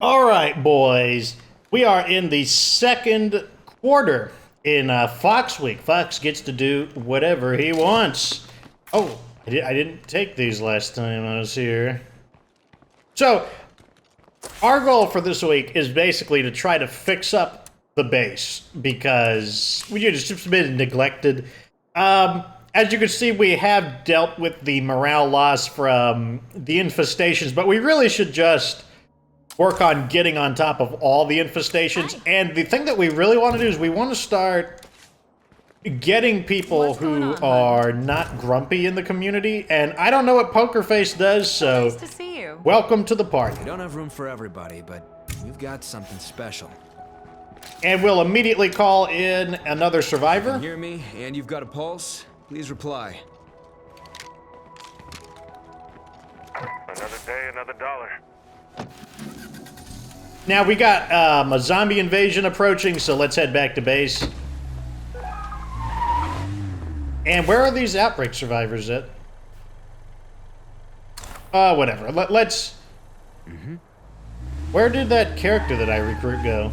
All right, boys. We are in the second quarter in Fox Week. Fox gets to do whatever he wants. Oh, I didn't take these last time I was here. So, our goal for this week is basically to try to fix up the base because it's just been neglected. As you can see, we have dealt with the morale loss from the infestations, but we really should just work on getting on top of all the infestations. And the thing that we really want to do is we want to start getting people who are not grumpy in the community. And I don't know what Poker Face does, so Nice to see you. welcome to the party. We don't have room for everybody, but we've got something special. And we'll immediately call in another survivor. Hear me? And you've got a pulse? Please reply. Another day, another dollar. Now we got a zombie invasion approaching, so let's head back to base. And where are these outbreak survivors at? Whatever. Let's... Where did that character that I recruit go?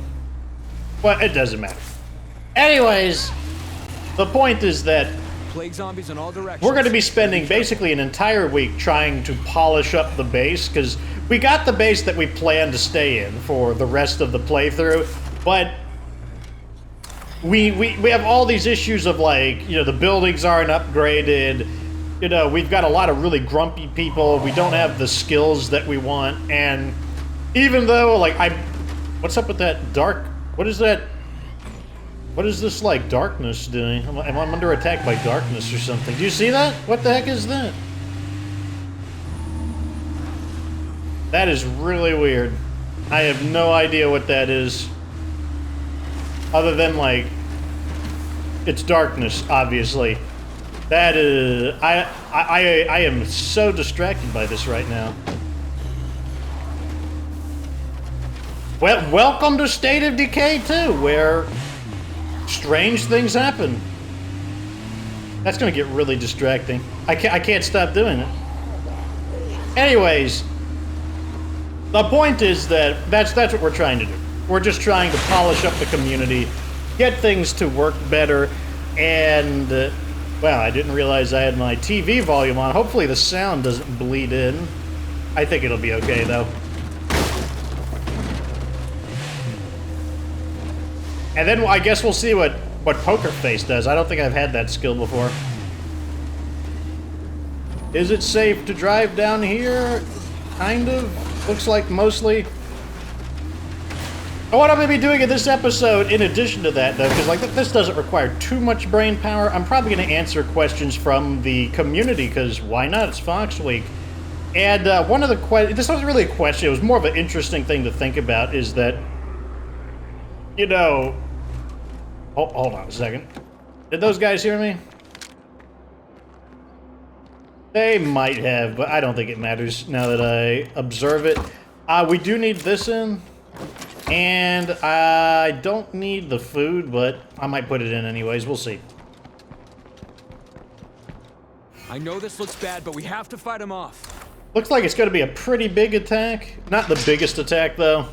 Well, it doesn't matter. Anyways, the point is that Plague zombies in all directions. we're going to be spending basically an entire week trying to polish up the base, because we got the base that we plan to stay in for the rest of the playthrough, but we have all these issues of, like, you know, the buildings aren't upgraded, you know, we've got a lot of really grumpy people, we don't have the skills that we want, and even though, like, what's up with that dark, what is that? What is this, like, darkness doing? I'm under attack by darkness or something. Do you see that? What the heck is that? That is really weird. I have no idea what that is. Other than, like, it's darkness, obviously. That is... I am so distracted by this right now. Well, welcome to State of Decay 2, where strange things happen. That's gonna get really distracting. I can't stop doing it. Anyways, the point is that that's what we're trying to do. We're just trying to polish up the community, get things to work better, and well, I didn't realize I had my TV volume on. Hopefully the sound doesn't bleed in. I think it'll be okay though. And then I guess we'll see what Poker Face does. I don't think I've had that skill before. Is it safe to drive down here? Kind of. Looks like mostly. And what I'm going to be doing in this episode, in addition to that, though, because like this doesn't require too much brain power, I'm probably going to answer questions from the community, because why not? It's Fox Week. And one of the questions, this wasn't really a question, it was more of an interesting thing to think about, is that, you know... Oh, hold on a second. Did those guys hear me? They might have, but I don't think it matters now that I observe it. We do need this in. And I don't need the food, but I might put it in anyways. We'll see. I know this looks bad, but we have to fight them off. Looks like it's going to be a pretty big attack. Not the biggest attack, though.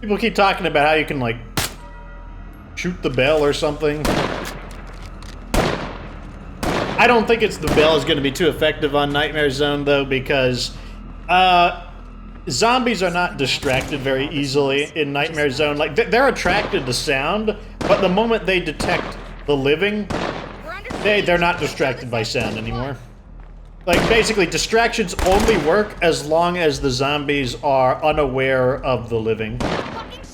People keep talking about how you can, like, shoot the bell or something. I don't think the bell is going to be too effective on Nightmare Zone, though, because zombies are not distracted very easily in Nightmare Zone. Like, they're attracted to sound, but the moment they detect the living, they're not distracted by sound anymore. Like, basically, distractions only work as long as the zombies are unaware of the living.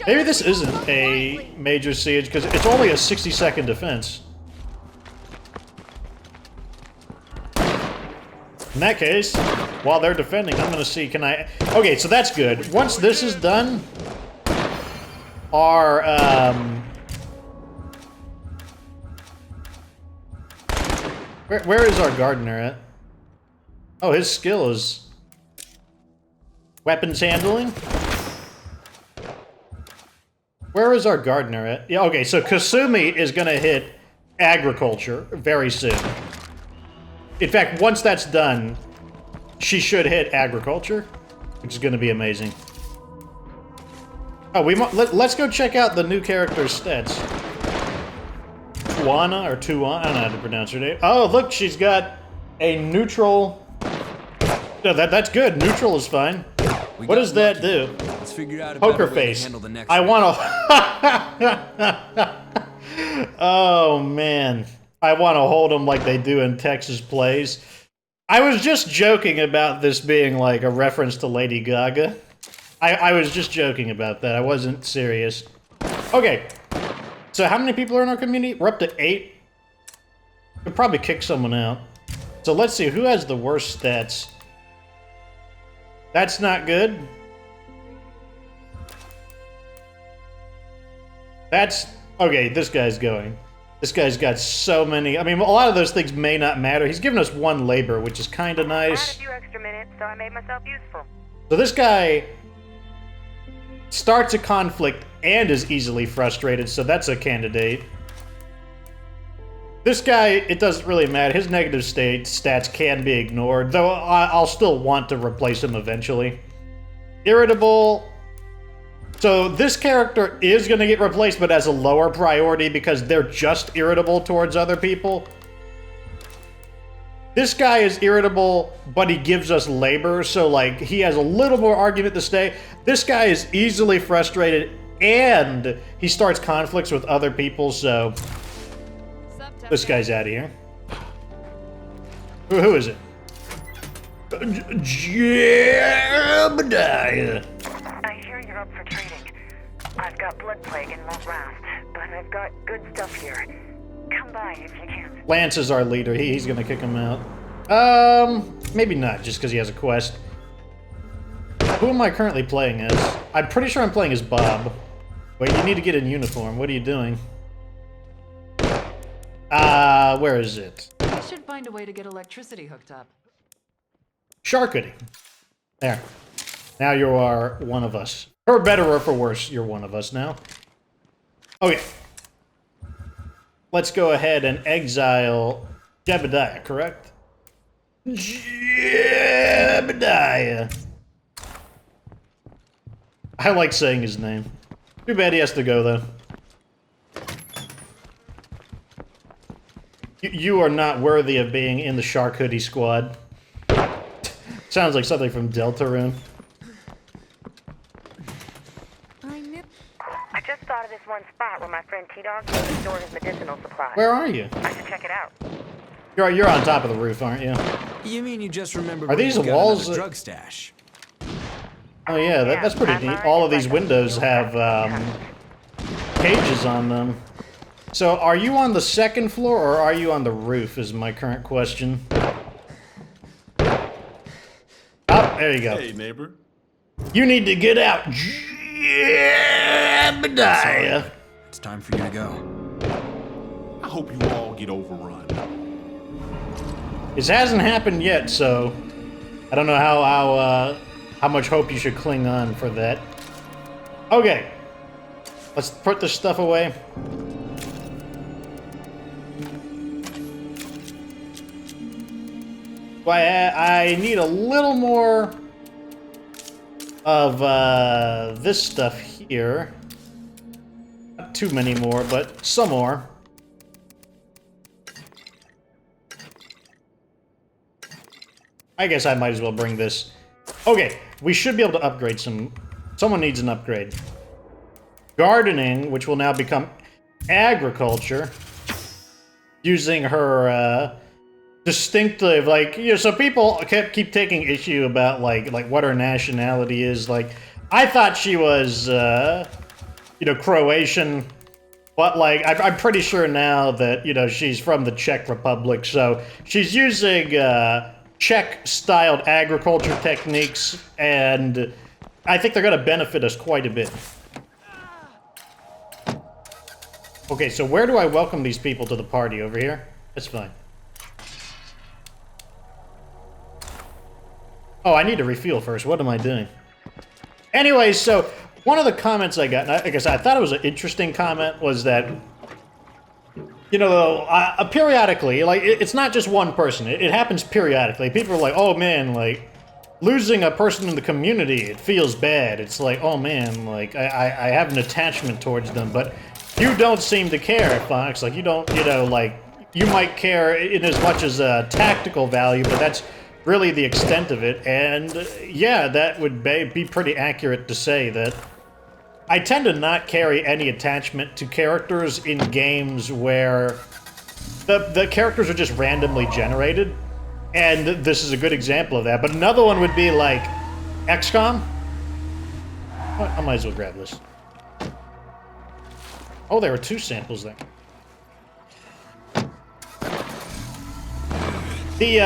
Maybe this isn't a major siege, because it's only a 60-second defense. In that case, while they're defending, I'm going to see, can I... Okay, so that's good. Once this is done, our, Where is our gardener at? Oh, his skill is... weapons handling? Where is our gardener at? Yeah, okay, so Kasumi is going to hit agriculture very soon. In fact, once that's done, she should hit agriculture. which is going to be amazing. Oh, let's go check out the new character's stats. Tuana, or Tuana, I don't know how to pronounce her name. Oh, look, she's got a neutral... No, that's good. Neutral is fine. What does that do? Let's figure out a Poker better way to face. handle the next I one. want to... Oh, man. I want to hold them like they do in Texas Plays. I was just joking about this being like a reference to Lady Gaga. I was just joking about that. I wasn't serious. Okay. So how many people are in our community? We're up to 8. Could probably kick someone out. So let's see. Who has the worst stats? That's not good. That's... Okay, this guy's going. This guy's got so many... I mean, a lot of those things may not matter. He's given us 1 labor, which is kind of I nice. had a few extra minutes, so I made myself useful. So this guy starts a conflict and is easily frustrated, so that's a candidate. This guy, it doesn't really matter. His negative stats can be ignored, though I'll still want to replace him eventually. Irritable. So this character is going to get replaced, but as a lower priority because they're just irritable towards other people. This guy is irritable, but he gives us labor, so like he has a little more argument to stay. This guy is easily frustrated, and he starts conflicts with other people, so this guy's out of here. Who is it? Juggernaut. I hear you're up for trading. I've got blood plague and won't last, but I've got good stuff here. Come by if you can. Lance is our leader. He's gonna kick him out. Maybe not, just because he has a quest. Who am I currently playing as? I'm pretty sure I'm playing as Bob. Wait, you need to get in uniform. What are you doing? Where is it? I should find a way to get electricity hooked up. Sharkity. There. Now you are one of us. For better or for worse, you're one of us now. Okay. Let's go ahead and exile Jebediah, correct? Jebediah. I like saying his name. Too bad he has to go, though. You are not worthy of being in the Shark Hoodie squad. Sounds like something from Deltarune. I just thought of this one spot where my friend T-Dog stored his medicinal supplies. Where are you? I should check it out. You're on top of the roof, aren't you? You mean you just remembered? Are these walls that- Drug stash. Oh yeah, that's pretty Yeah, neat. All of these windows have cages on them. So are you on the second floor or are you on the roof is my current question. Oh, there you go. Hey, neighbor. You need to get out. Jebediah. It's time for you to go. I hope you all get overrun. This hasn't happened yet, so I don't know how much hope you should cling on for that. Okay. Let's put this stuff away. I need a little more of this stuff here. Not too many more, but some more. I guess I might as well bring this. Okay, we should be able to upgrade some. Someone needs an upgrade. Gardening, which will now become agriculture, using her distinctive, like, you know, so people keep taking issue about like what her nationality is. Like, I thought she was, you know, Croatian, but like I'm pretty sure now that, you know, she's from the Czech Republic, so she's using Czech-styled agriculture techniques, and I think they're going to benefit us quite a bit. Okay, so where do I welcome these people to the party? Over here? That's fine. Oh, I need to refuel first. What am I doing? Anyway, so one of the comments I got, and like I said, I thought it was an interesting comment, was that, you know, periodically, like, it's not just one person. It happens periodically. People are like, oh man, like, losing a person in the community, it feels bad. It's like, oh man, like, I have an attachment towards them, but you don't seem to care, Fox. Like, you don't, you know, like, you might care in as much as a tactical value, but that's really the extent of it. And yeah, that would be pretty accurate to say that I tend to not carry any attachment to characters in games where the characters are just randomly generated. And this is a good example of that. But another one would be like XCOM. I might as well grab this. Oh, there were 2 samples there. The,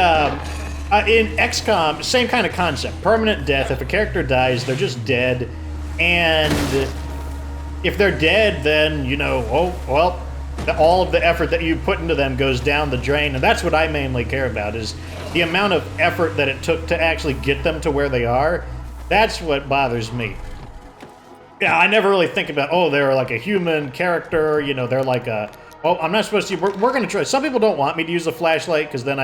in XCOM, same kind of concept. Permanent death. If a character dies, they're just dead. And if they're dead, then, you know, oh, well, all of the effort that you put into them goes down the drain. And that's what I mainly care about, is the amount of effort that it took to actually get them to where they are. That's what bothers me. Yeah, I never really think about, oh, they're like a human character, you know, they're like a, oh, I'm not supposed to, we're going to try. Some people don't want me to use a flashlight because then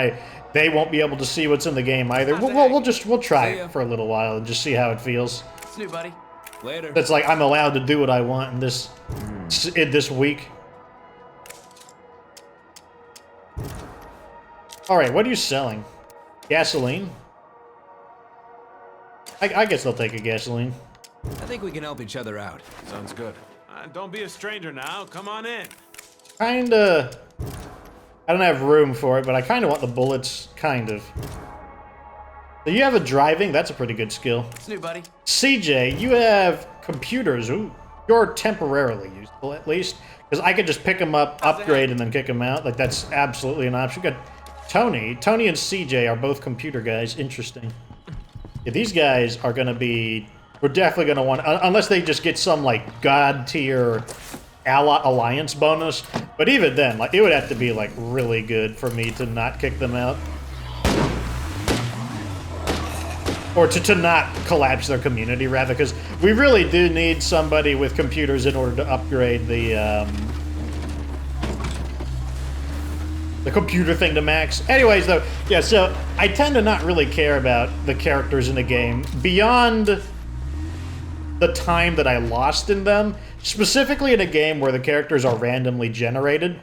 they won't be able to see what's in the game either. We'll try it for a little while and just see how it feels. See you, buddy. Later. It's like I'm allowed to do what I want in this week. All right, what are you selling? Gasoline? I guess I'll take a gasoline. I think we can help each other out. Sounds good. Don't be a stranger now. Come on in. Kinda. I don't have room for it, but I kinda want the bullets, kind of. So you have a driving, that's a pretty good skill. It's new, buddy. CJ, you have computers. Ooh, you're temporarily useful, at least. Because I could just pick them up, upgrade, and then kick them out. Like, that's absolutely an option. You got Tony. Tony and CJ are both computer guys. Interesting. Yeah, these guys are going to be... We're definitely going to want... Unless they just get some, like, god-tier alliance bonus. But even then, like, it would have to be, like, really good for me to not kick them out. Or to not collapse their community, rather, because we really do need somebody with computers in order to upgrade the computer thing to max. Anyways, though, yeah, so I tend to not really care about the characters in the game beyond the time that I lost in them, specifically in a game where the characters are randomly generated.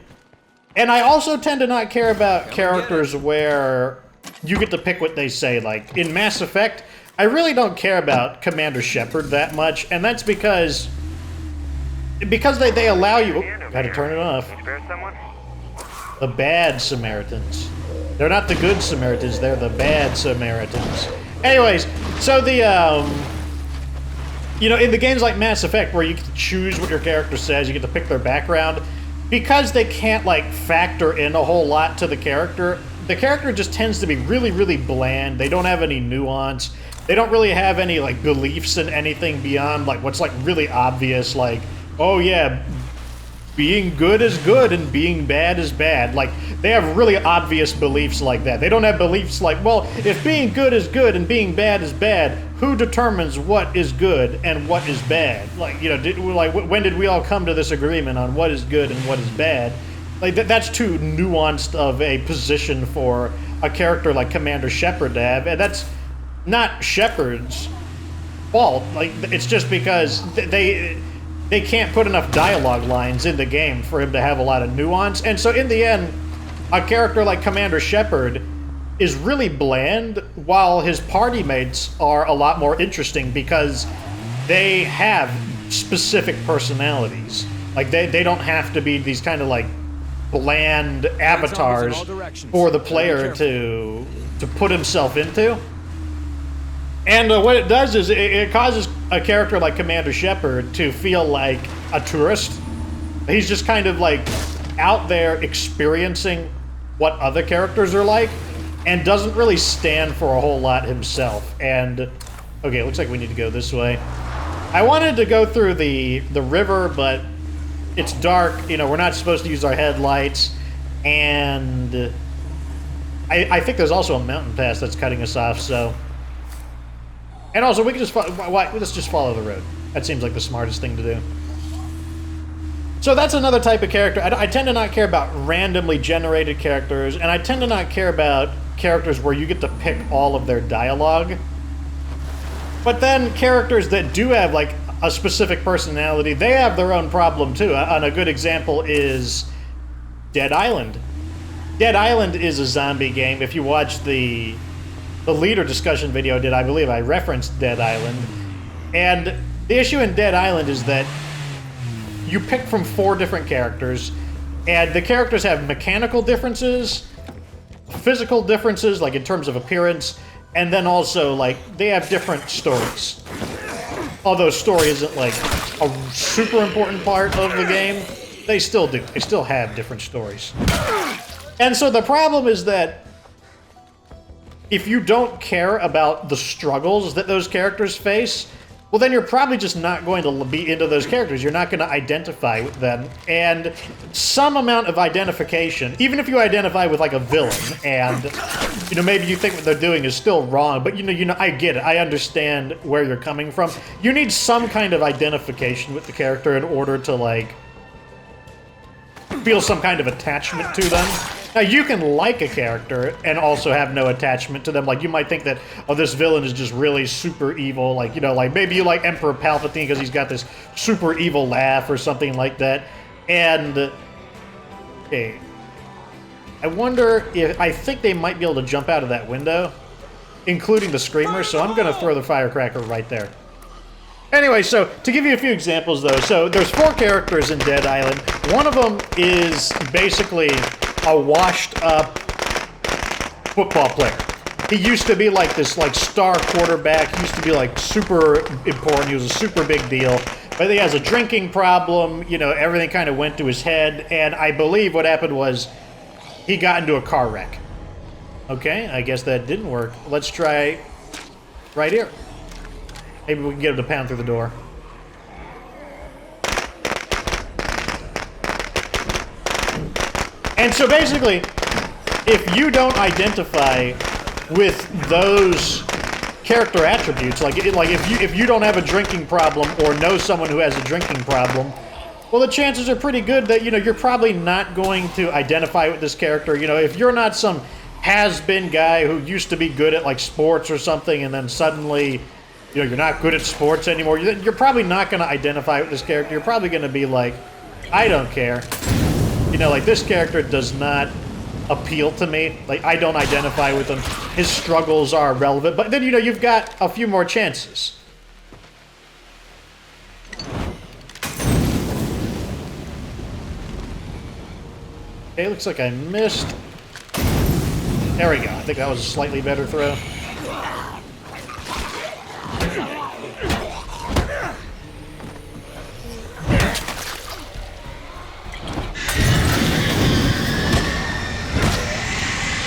And I also tend to not care about characters where you get to pick what they say. Like, in Mass Effect, I really don't care about Commander Shepard that much, and that's because they allow you... Oh, gotta turn it off. Spare someone? The bad Samaritans. They're not the good Samaritans, they're the bad Samaritans. Anyways, so the, you know, in the games like Mass Effect, where you get to choose what your character says, you get to pick their background, because they can't, like, factor in a whole lot to the character just tends to be really, really bland. They don't have any nuance. They don't really have any, like, beliefs in anything beyond, like, what's, like, really obvious, like, oh, yeah, being good is good and being bad is bad. Like, they have really obvious beliefs like that. They don't have beliefs like, well, if being good is good and being bad is bad, who determines what is good and what is bad? Like, you know, when did we all come to this agreement on what is good and what is bad? Like, that's too nuanced of a position for a character like Commander Shepard to have, and that's not Shepard's fault. Like, it's just because they can't put enough dialogue lines in the game for him to have a lot of nuance. And so in the end, a character like Commander Shepard is really bland, while his party mates are a lot more interesting because they have specific personalities. Like, they don't have to be these kind of, like, bland avatars for the player to put himself into. And what it does is it causes a character like Commander Shepard to feel like a tourist. He's just kind of like out there experiencing what other characters are like and doesn't really stand for a whole lot himself. And, okay, it looks like we need to go this way. I wanted to go through the river, but it's dark. You know, we're not supposed to use our headlights. And I think there's also a mountain pass that's cutting us off, so... And also, we can just let's just follow the road. That seems like the smartest thing to do. So that's another type of character. I tend to not care about randomly generated characters, and I tend to not care about characters where you get to pick all of their dialogue. But then characters that do have like a specific personality, they have their own problem too. And a good example is Dead Island. Dead Island is a zombie game. If you watch the leader discussion video I believe I referenced Dead Island. And the issue in Dead Island is that you pick from 4 different characters, and the characters have mechanical differences, physical differences, like in terms of appearance, and then also, like, they have different stories. Although story isn't, like, a super important part of the game, they still do. They still have different stories. And so the problem is that if you don't care about the struggles that those characters face, well, then you're probably just not going to be into those characters. You're not going to identify with them. And some amount of identification, even if you identify with like a villain, and you know maybe you think what they're doing is still wrong, but you know, I get it. I understand where you're coming from. You need some kind of identification with the character in order to like feel some kind of attachment to them. Now, you can like a character and also have no attachment to them. Like, you might think that, oh, this villain is just really super evil. Like, you know, like, maybe you like Emperor Palpatine because he's got this super evil laugh or something like that. And, okay, I wonder if, I think they might be able to jump out of that window, including the screamer, so I'm going to throw the firecracker right there. Anyway, so to give you a few examples, though, so there's 4 characters in Dead Island. One of them is basically a washed-up football player. He used to be like this like star quarterback. He used to be like super important. He was a super big deal. But he has a drinking problem. You know, everything kind of went to his head. And I believe what happened was he got into a car wreck. Okay, I guess that didn't work. Let's try right here. Maybe we can get him to pound through the door. And so basically, if you don't identify with those character attributes, like if you don't have a drinking problem or know someone who has a drinking problem, well, the chances are pretty good that, you know, you're probably not going to identify with this character. You know, if you're not some has-been guy who used to be good at like sports or something, and then suddenly, you know, you're not good at sports anymore, you're probably not going to identify with this character. You're probably going to be like, I don't care. You know, like, this character does not appeal to me. Like, I don't identify with him. His struggles are relevant. But then, you know, you've got a few more chances. Okay, looks like I missed. There we go. I think that was a slightly better throw.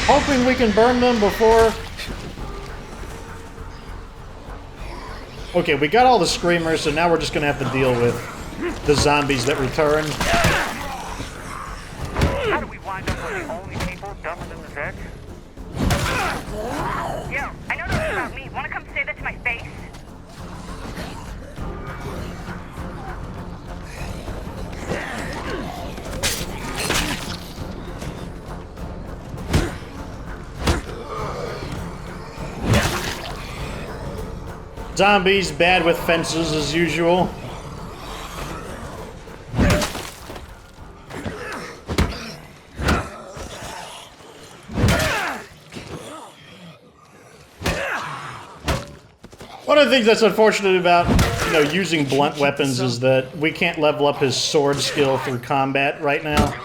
Hoping we can burn them before... Okay, we got all the screamers, so now we're just gonna have to deal with the zombies that return. How do we wind up with the only people dumber than the veg? Yo, I know this is about me. Wanna come say that to my face? Zombies, bad with fences as usual. One of the things that's unfortunate about, you know, using blunt weapons is that we can't level up his sword skill through combat right now.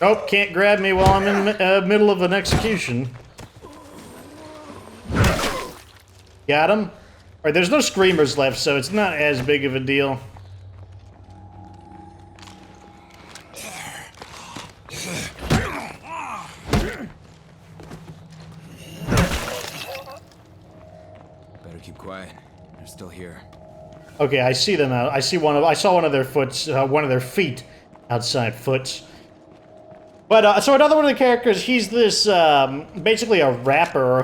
Nope, can't grab me while I'm in the middle of an execution. Got him? Alright, there's no screamers left, so it's not as big of a deal. Better keep quiet. They're still here. Okay, I see them out. I saw one of their one of their feet outside. Foots. But, so another one of the characters, he's this, basically a rapper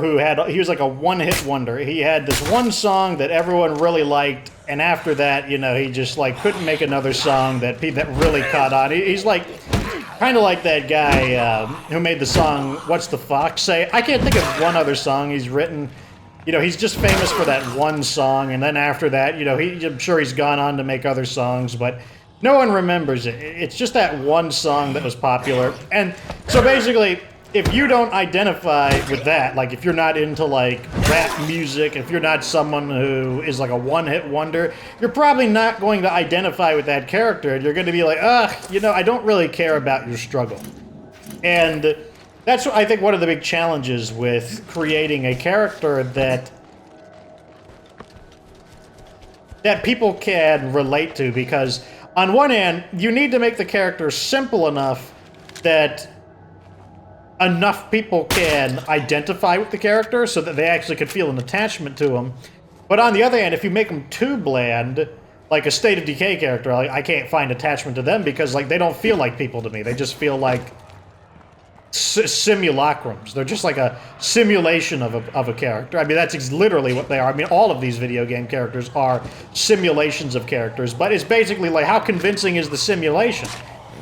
he was like a one-hit wonder. He had this one song that everyone really liked, and after that, you know, he just, like, couldn't make another song that really caught on. He's like, Kind of like that guy who made the song "What's the Fox Say?" I can't think of one other song he's written. You know, he's just famous for that one song, and then after that, you know, I'm sure he's gone on to make other songs, but no one remembers it. It's just that one song that was popular. And so basically, if you don't identify with that, like if you're not into like rap music, if you're not someone who is like a one-hit wonder, you're probably not going to identify with that character. You're going to be like, you know, I don't really care about your struggle. And that's, I think, one of the big challenges with creating a character that people can relate to, because on one hand, you need to make the character simple enough that enough people can identify with the character so that they actually could feel an attachment to him. But on the other hand, if you make them too bland, like a State of Decay character, like, I can't find attachment to them because like they don't feel like people to me. They just feel like simulacrums. They're just like a simulation of a character. I mean, that's literally what they are. I mean, all of these video game characters are simulations of characters, but it's basically like, how convincing is the simulation?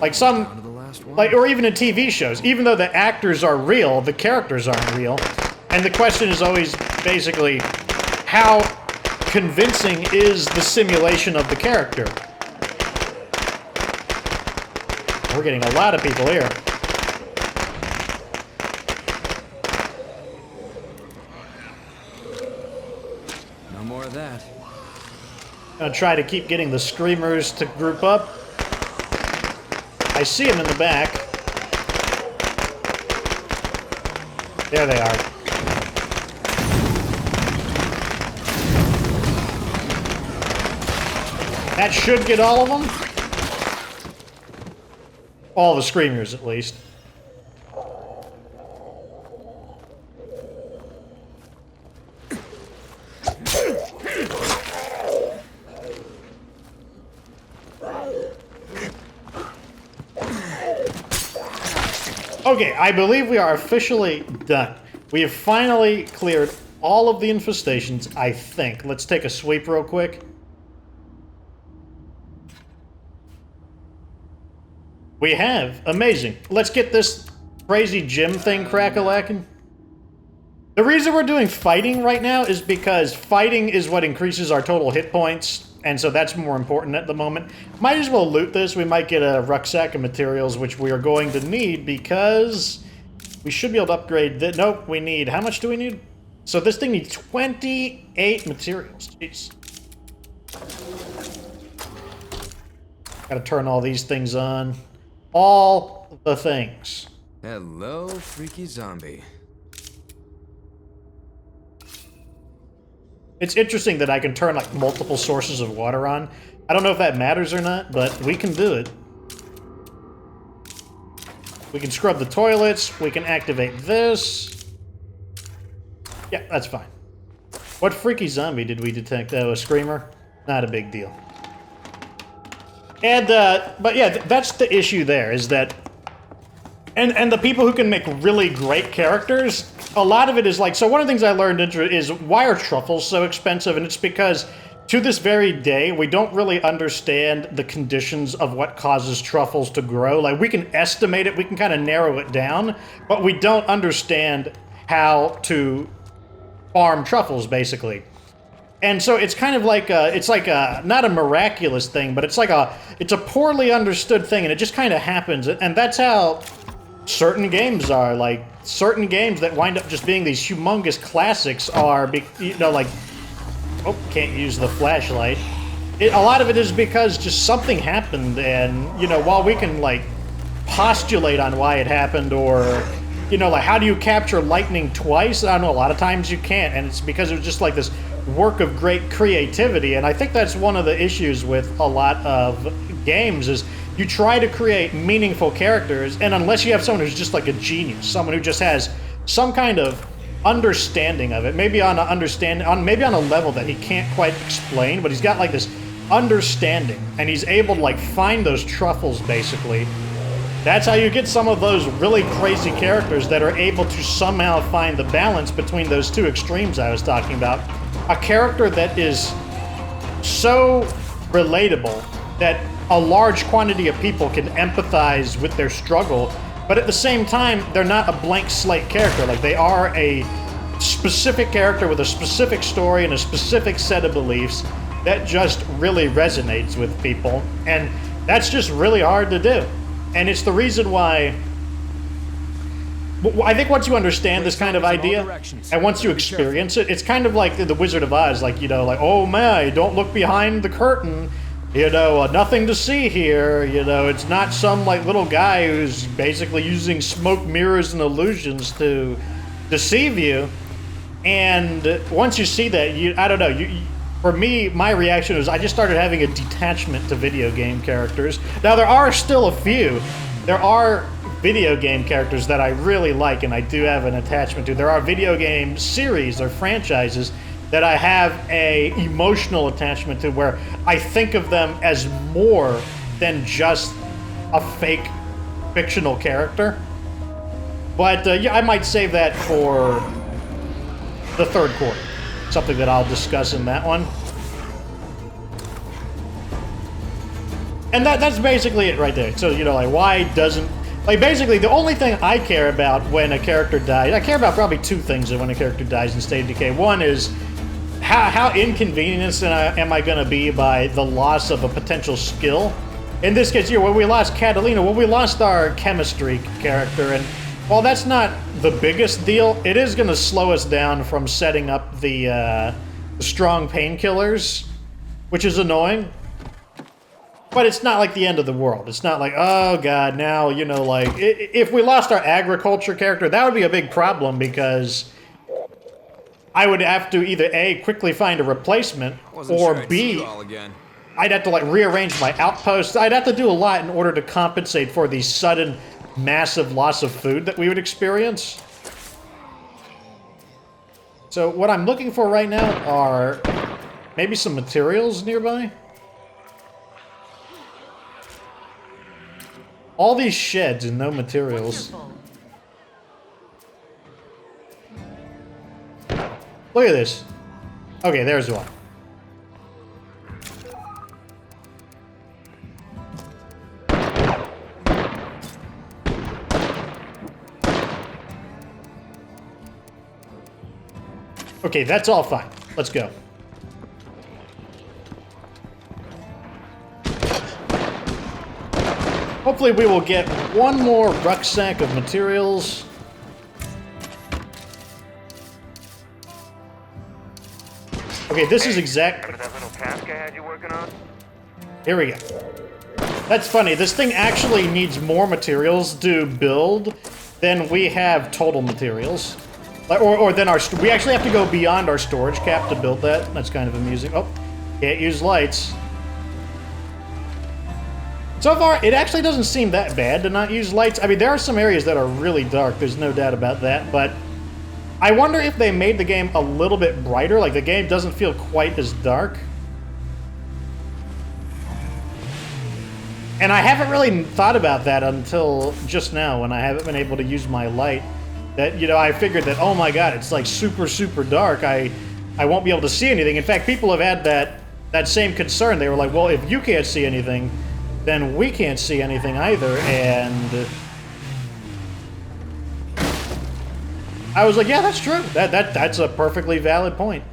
Like or even in TV shows, even though the actors are real, the characters aren't real. And the question is always basically, how convincing is the simulation of the character? We're getting a lot of people here. No more of that. I'm gonna try to keep getting the screamers to group up. I see them in the back. There they are. That should get all of them. All the screamers, at least. Okay, I believe we are officially done. We have finally cleared all of the infestations, I think. Let's take a sweep real quick. We have. Amazing. Let's get this crazy gym thing crack-a-lackin'. The reason we're doing fighting right now is because fighting is what increases our total hit points, and so that's more important at the moment. Might as well loot this. We might get a rucksack of materials, which we are going to need because we should be able to upgrade that. Nope, we need... How much do we need? So this thing needs 28 materials. Jeez. Gotta turn all these things on. All the things. Hello, freaky zombie. It's interesting that I can turn like multiple sources of water on. I don't know if that matters or not, but we can do it. We can scrub the toilets. We can activate this. Yeah, that's fine. What freaky zombie did we detect? Oh, a screamer? Not a big deal. And, but yeah, that's the issue there, is that... And the people who can make really great characters, a lot of it is like... So one of the things I learned is, why are truffles so expensive? And it's because, to this very day, we don't really understand the conditions of what causes truffles to grow. Like, we can estimate it, we can kind of narrow it down, but we don't understand how to farm truffles, basically. And so it's kind of like it's like not a miraculous thing, but it's a poorly understood thing, and it just kind of happens. And that's how certain games are. Like, certain games that wind up just being these humongous classics are, you know, like, oh, can't use the flashlight. A lot of it is because just something happened, and, you know, while we can, like, postulate on why it happened, or, you know, like, how do you capture lightning twice? I don't know, a lot of times you can't, and it's because it was just like this work of great creativity. And I think that's one of the issues with a lot of games, is you try to create meaningful characters, and unless you have someone who's just like a genius, someone who just has some kind of understanding of it, maybe on a level that he can't quite explain, but he's got like this understanding, and he's able to like find those truffles, basically. That's how you get some of those really crazy characters that are able to somehow find the balance between those two extremes I was talking about. A character that is so relatable that a large quantity of people can empathize with their struggle, but at the same time, they're not a blank slate character. Like, they are a specific character with a specific story and a specific set of beliefs that just really resonates with people, and that's just really hard to do. And it's the reason why I think once you understand this kind of idea, and once you experience it, it's kind of like the Wizard of Oz, like, you know, like, oh man, don't look behind the curtain, you know, nothing to see here, you know, it's not some, like, little guy who's basically using smoke, mirrors, and illusions to deceive you. And once you see that, I don't know, for me, my reaction was I just started having a detachment to video game characters. Now, there are still a few. There are video game characters that I really like and I do have an attachment to. There are video game series or franchises that I have a emotional attachment to, where I think of them as more than just a fake fictional character. But yeah, I might save that for the third quarter. Something that I'll discuss in that one. And that's basically it right there. So, you know, like, why doesn't... Like, basically, the only thing I care about when a character dies... I care about probably two things when a character dies in State of Decay. One is, how inconvenienced am I going to be by the loss of a potential skill? In this case here, when we lost Catalina, well, we lost our chemistry character, and while that's not the biggest deal, it is going to slow us down from setting up the strong painkillers, which is annoying. But it's not like the end of the world. It's not like, oh god, now, you know, like, if we lost our agriculture character, that would be a big problem, because I would have to either A, quickly find a replacement, or B, I'd have to, like, rearrange my outposts. I'd have to do a lot in order to compensate for the sudden, massive loss of food that we would experience. So what I'm looking for right now are maybe some materials nearby. All these sheds and no materials. Look at this. Okay, there's one. Okay, that's all fine. Let's go. Hopefully we will get one more rucksack of materials. Okay, this is exact... Remember that little task I had you working on? Here we go. That's funny. This thing actually needs more materials to build than we have total materials. Or than our... We actually have to go beyond our storage cap to build that. That's kind of amusing. Oh, can't use lights. So far, it actually doesn't seem that bad to not use lights. I mean, there are some areas that are really dark, there's no doubt about that, but I wonder if they made the game a little bit brighter, like the game doesn't feel quite as dark. And I haven't really thought about that until just now, when I haven't been able to use my light. That, you know, I figured that, oh my god, it's like super, super dark, I won't be able to see anything. In fact, people have had that same concern. They were like, well, if you can't see anything, then we can't see anything either, and I was like, yeah, that's true. That's a perfectly valid point.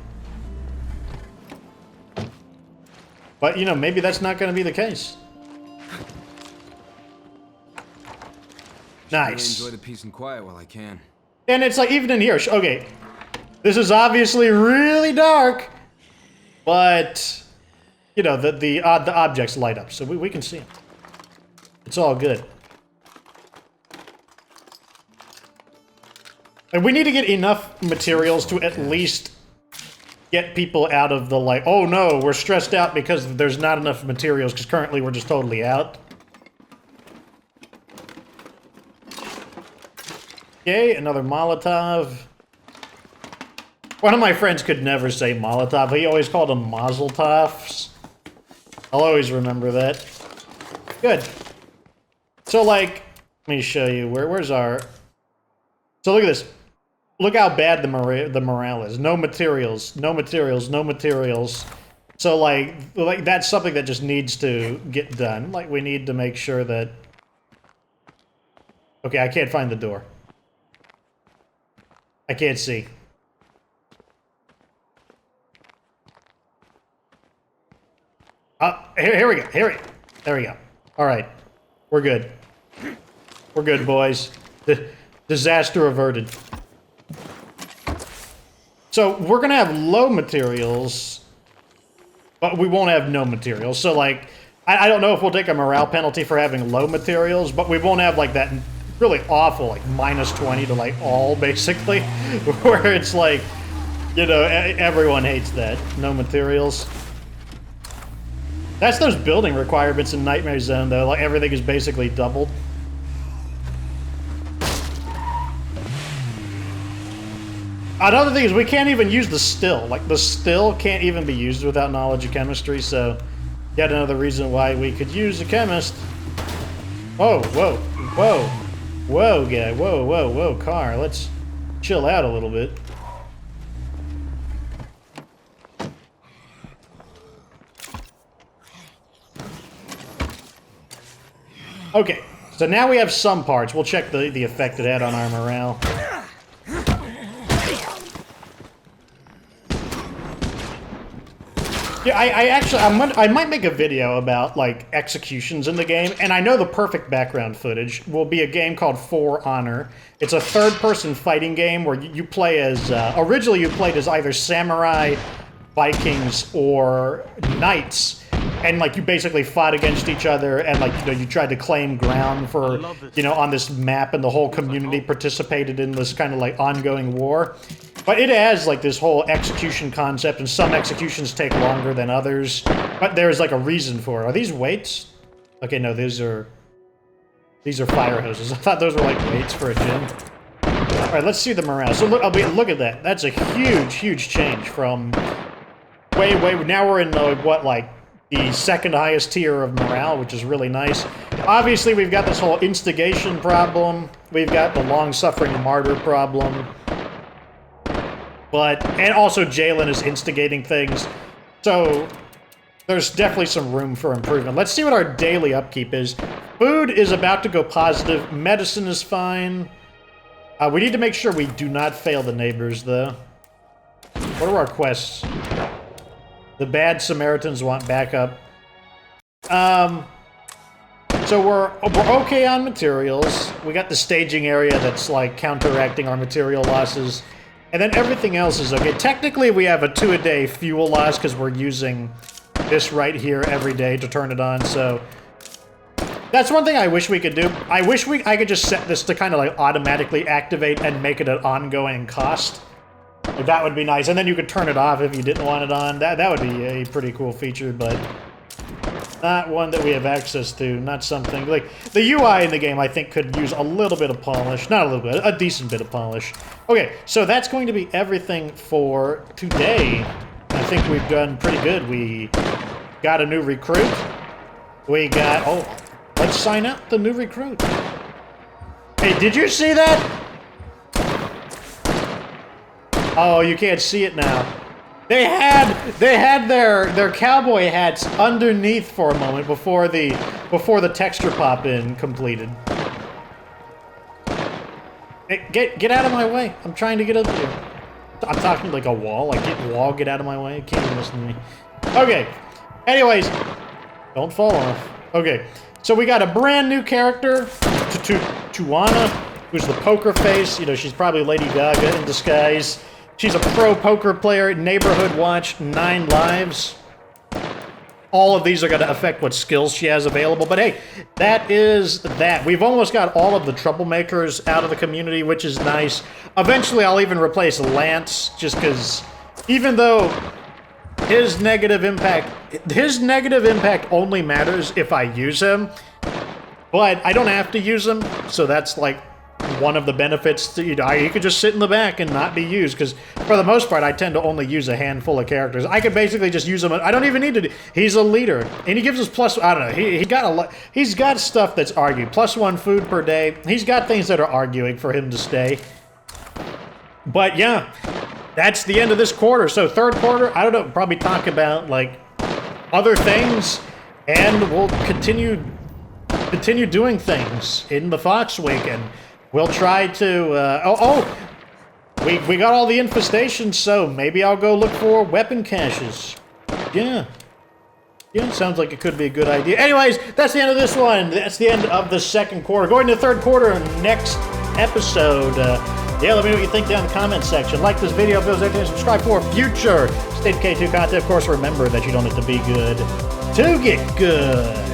But, you know, maybe that's not going to be the case. Nice. Really enjoy the peace and quiet while I can. And it's like, even in here, okay, this is obviously really dark, but... You know, the objects light up, so we can see them. It's all good. And we need to get enough materials to at least get people out of the, like, oh no, we're stressed out because there's not enough materials, because currently we're just totally out. Okay, another Molotov. One of my friends could never say Molotov. He always called them Mazel Tovs. I'll always remember that. Good. So, like, let me show you. Where's our... So, look at this. Look how bad the morale is. No materials. No materials. No materials. So like that's something that just needs to get done. Like we need to make sure that. Okay, I can't find the door. I can't see. Here we go. There we go. All right, we're good. We're good, boys. Disaster averted. So we're gonna have low materials, but we won't have no materials. So like, I don't know if we'll take a morale penalty for having low materials, but we won't have like that really awful like -20 to like all basically, where it's like, you know, everyone hates that. No materials. That's those building requirements in Nightmare Zone though. Like everything is basically doubled. Another thing is we can't even use the still. Like, the still can't even be used without knowledge of chemistry, so yet another reason why we could use a chemist. Whoa, whoa, whoa. Whoa, guy. Whoa, whoa, whoa, car. Let's chill out a little bit. Okay, so now we have some parts. We'll check the effect it had on our morale. Yeah, I might make a video about, like, executions in the game, and I know the perfect background footage will be a game called For Honor. It's a third-person fighting game where you play as, originally you played as either samurai, Vikings, or knights, and, like, you basically fought against each other, and, like, you know, you tried to claim ground for, you know, on this map, and the whole community participated in this kind of, like, ongoing war. But it has, like, this whole execution concept, and some executions take longer than others. But there's, like, a reason for it. Are these weights? Okay, no, these are fire hoses. I thought those were, like, weights for a gym. Alright, let's see the morale. So, look at that. That's a huge, huge change from way... Now we're in, what, like, the second highest tier of morale, which is really nice. Obviously, we've got this whole instigation problem. We've got the long-suffering martyr problem. And also Jalen is instigating things. So there's definitely some room for improvement. Let's see what our daily upkeep is. Food is about to go positive. Medicine is fine. We need to make sure we do not fail the neighbors, though. What are our quests? The Bad Samaritans want backup. So we're okay on materials. We got the staging area that's, like, counteracting our material losses. And then everything else is okay. Technically, we have a 2-a-day fuel loss because we're using this right here every day to turn it on, so... That's one thing I wish we could do. I wish I could just set this to kind of, like, automatically activate and make it an ongoing cost. Like, that would be nice. And then you could turn it off if you didn't want it on. That would be a pretty cool feature, but... not one that we have access to. Not something... Like, the UI in the game, I think, could use a little bit of polish. Not a little bit. A decent bit of polish. Okay, so that's going to be everything for today. I think we've done pretty good. We got a new recruit. We got... Oh, let's sign up the new recruit. Hey, did you see that? Oh, you can't see it now. They had their cowboy hats underneath for a moment before the texture pop-in completed. Hey, get out of my way. I'm trying to get up here. I'm talking like a wall. Like, get out of my way. You can't even listen to me. Okay. Anyways, don't fall off. Okay. So we got a brand new character, Tuana, who's the poker face. You know, she's probably Lady Gaga in disguise. She's a pro poker player, neighborhood watch, 9 lives. All of these are going to affect what skills she has available. But hey, that is that. We've almost got all of the troublemakers out of the community, which is nice. Eventually, I'll even replace Lance, just because even though his negative impact only matters if I use him. But I don't have to use him, so that's like one of the benefits. To, you know, he could just sit in the back and not be used, because for the most part, I tend to only use a handful of characters. I could basically just use him. I don't even need to. He's a leader, and he gives us plus. I don't know. He's got stuff that's argued. +1 food per day. He's got things that are arguing for him to stay. But yeah, that's the end of this quarter. So third quarter, I don't know. Probably talk about like other things, and we'll continue doing things in the Fox Week, and we'll try to. We got all the infestations, so maybe I'll go look for weapon caches. Yeah. Yeah, sounds like it could be a good idea. Anyways, that's the end of this one. That's the end of the second quarter. Going to the third quarter next episode. Yeah, let me know what you think down in the comments section. Like this video if it was entertaining. Subscribe for future State of Decay 2 content. Of course, remember that you don't have to be good to get good.